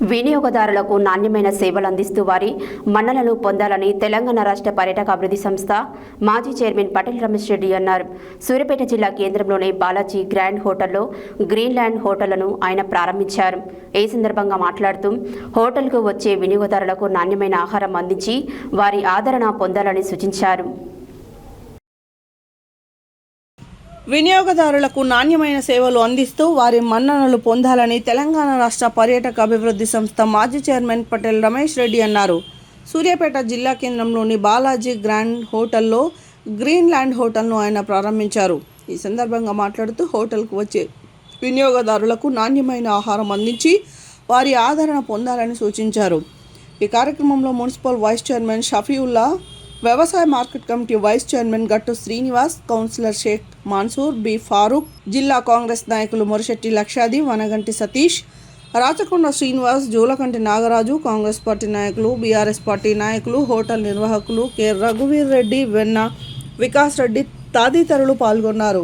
వినియోగదారులకు నాణ్యమైన సేవలు అందిస్తూ వారి మన్ననలు పొందాలని తెలంగాణ రాష్ట్ర పర్యాటక అభివృద్ధి సంస్థ మాజీ చైర్మన్ పటేల్ రమేష్ రెడ్డి అన్నారు. సూర్యాపేట జిల్లా కేంద్రంలోని బాలాజీ గ్రాండ్ హోటల్లో గ్రీన్లాండ్ హోటళ్లను ఆయన ప్రారంభించారు. ఈ సందర్భంగా మాట్లాడుతూ హోటల్కు వచ్చే వినియోగదారులకు నాణ్యమైన ఆహారం అందించి వారి ఆదరణ పొందాలని సూచించారు. వినియోగదారులకు నాణ్యమైన సేవలు అందిస్తూ వారి మన్ననలు పొందాలని తెలంగాణ రాష్ట్ర పర్యాటక అభివృద్ధి సంస్థ మాజీ చైర్మన్ పటేల్ రమేష్ రెడ్డి అన్నారు. సూర్యాపేట జిల్లా కేంద్రంలోని బాలాజీ గ్రాండ్ హోటల్లో గ్రీన్లాండ్ హోటల్ను ఆయన ప్రారంభించారు. ఈ సందర్భంగా మాట్లాడుతూ హోటల్కు వచ్చే వినియోగదారులకు నాణ్యమైన ఆహారం అందించి వారి ఆదరణ పొందాలని సూచించారు. ఈ కార్యక్రమంలో మున్సిపల్ వైస్ చైర్మన్ షఫీవుల్లా, వ్యవసాయ మార్కెట్ కమిటీ వైస్ చైర్మన్ గట్టు Srinivas, councillor Sheikh Mansour, B Farooq, జిల్లా కాంగ్రెస్ నాయకులు మొరిశెట్టి లక్షాది, వనగంటి సతీష్, రాచకొండ శ్రీనివాస్, జూలకంటి నాగరాజు, కాంగ్రెస్ పార్టీ నాయకులు, బీఆర్ఎస్ పార్టీ నాయకులు, హోటల్ నిర్వాహకులు కె రఘువీర్ రెడ్డి, వెన్న వికాస్ రెడ్డి తదితరులు పాల్గొన్నారు.